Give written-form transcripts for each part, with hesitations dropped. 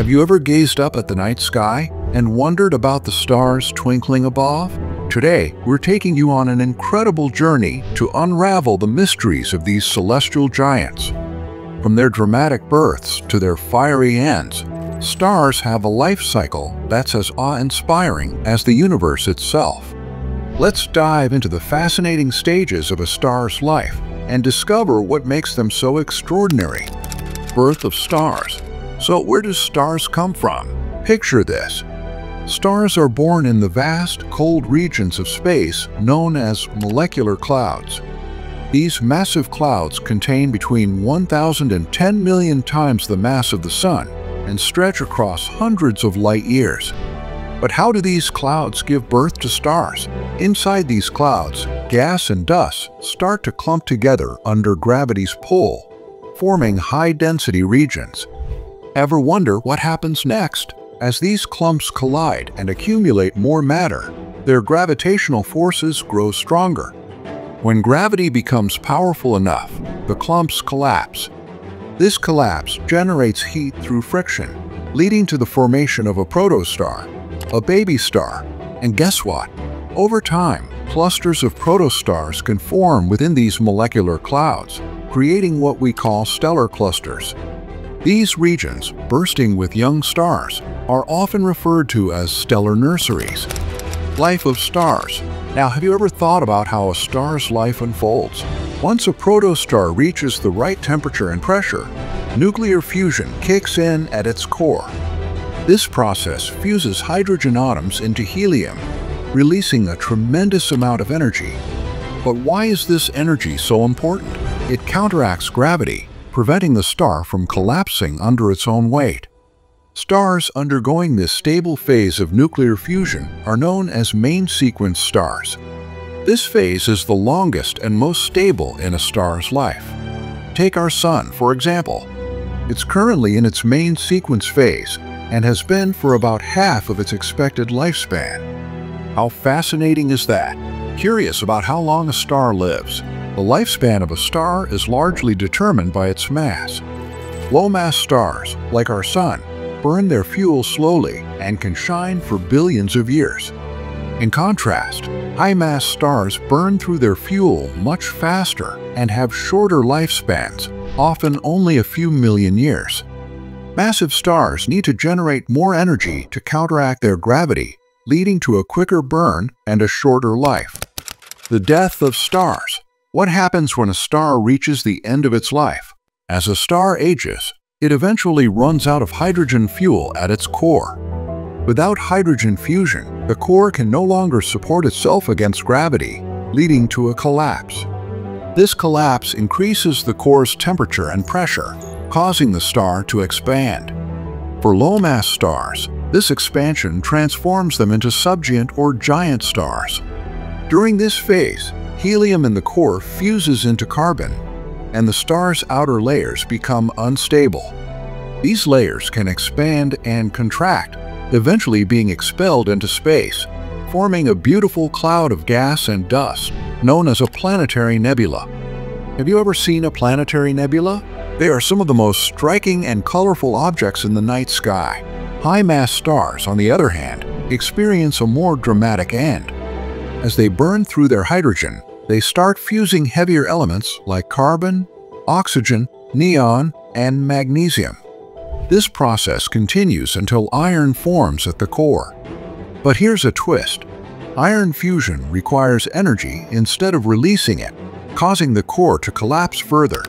Have you ever gazed up at the night sky and wondered about the stars twinkling above? Today, we're taking you on an incredible journey to unravel the mysteries of these celestial giants. From their dramatic births to their fiery ends, stars have a life cycle that's as awe-inspiring as the universe itself. Let's dive into the fascinating stages of a star's life and discover what makes them so extraordinary. Birth of stars. So where do stars come from? Picture this. Stars are born in the vast, cold regions of space known as molecular clouds. These massive clouds contain between 1,000 and 10 million times the mass of the Sun and stretch across hundreds of light years. But how do these clouds give birth to stars? Inside these clouds, gas and dust start to clump together under gravity's pull, forming high-density regions. Ever wonder what happens next? As these clumps collide and accumulate more matter, their gravitational forces grow stronger. When gravity becomes powerful enough, the clumps collapse. This collapse generates heat through friction, leading to the formation of a protostar, a baby star. And guess what? Over time, clusters of protostars can form within these molecular clouds, creating what we call stellar clusters. These regions, bursting with young stars, are often referred to as stellar nurseries. Life of stars. Now, have you ever thought about how a star's life unfolds? Once a protostar reaches the right temperature and pressure, nuclear fusion kicks in at its core. This process fuses hydrogen atoms into helium, releasing a tremendous amount of energy. But why is this energy so important? It counteracts gravity, preventing the star from collapsing under its own weight. Stars undergoing this stable phase of nuclear fusion are known as main sequence stars. This phase is the longest and most stable in a star's life. Take our Sun, for example. It's currently in its main sequence phase and has been for about half of its expected lifespan. How fascinating is that? Curious about how long a star lives? The lifespan of a star is largely determined by its mass. Low-mass stars, like our Sun, burn their fuel slowly and can shine for billions of years. In contrast, high-mass stars burn through their fuel much faster and have shorter lifespans, often only a few million years. Massive stars need to generate more energy to counteract their gravity, leading to a quicker burn and a shorter life. The death of stars. What happens when a star reaches the end of its life? As a star ages, it eventually runs out of hydrogen fuel at its core. Without hydrogen fusion, the core can no longer support itself against gravity, leading to a collapse. This collapse increases the core's temperature and pressure, causing the star to expand. For low-mass stars, this expansion transforms them into subgiant or giant stars. During this phase, helium in the core fuses into carbon, and the star's outer layers become unstable. These layers can expand and contract, eventually being expelled into space, forming a beautiful cloud of gas and dust, known as a planetary nebula. Have you ever seen a planetary nebula? They are some of the most striking and colorful objects in the night sky. High-mass stars, on the other hand, experience a more dramatic end. As they burn through their hydrogen, they start fusing heavier elements like carbon, oxygen, neon, and magnesium. This process continues until iron forms at the core. But here's a twist. Iron fusion requires energy instead of releasing it, causing the core to collapse further.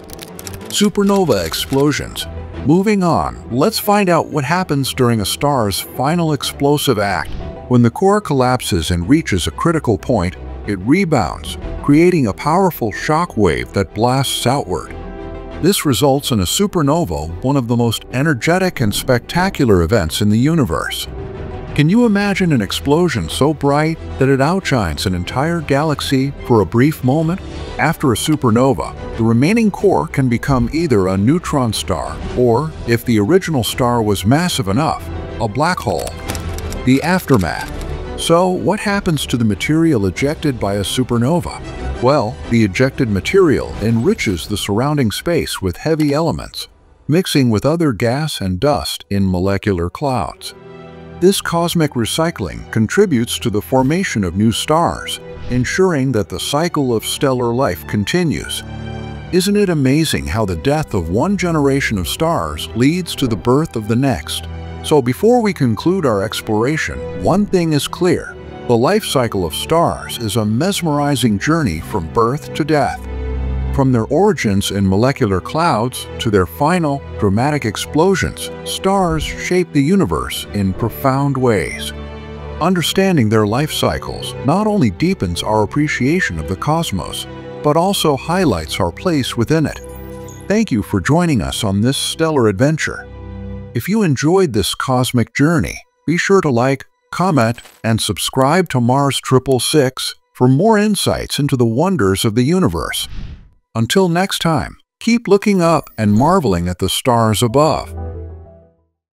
Supernova explosions. Moving on, let's find out what happens during a star's final explosive act. When the core collapses and reaches a critical point, it rebounds, creating a powerful shock wave that blasts outward. This results in a supernova, one of the most energetic and spectacular events in the universe. Can you imagine an explosion so bright that it outshines an entire galaxy for a brief moment? After a supernova, the remaining core can become either a neutron star or, if the original star was massive enough, a black hole. The aftermath. So, what happens to the material ejected by a supernova? Well, the ejected material enriches the surrounding space with heavy elements, mixing with other gas and dust in molecular clouds. This cosmic recycling contributes to the formation of new stars, ensuring that the cycle of stellar life continues. Isn't it amazing how the death of one generation of stars leads to the birth of the next? So before we conclude our exploration, one thing is clear. The life cycle of stars is a mesmerizing journey from birth to death. From their origins in molecular clouds to their final, dramatic explosions, stars shape the universe in profound ways. Understanding their life cycles not only deepens our appreciation of the cosmos, but also highlights our place within it. Thank you for joining us on this stellar adventure. If you enjoyed this cosmic journey, be sure to like, comment, and subscribe to Mars 666 for more insights into the wonders of the universe. Until next time, keep looking up and marveling at the stars above.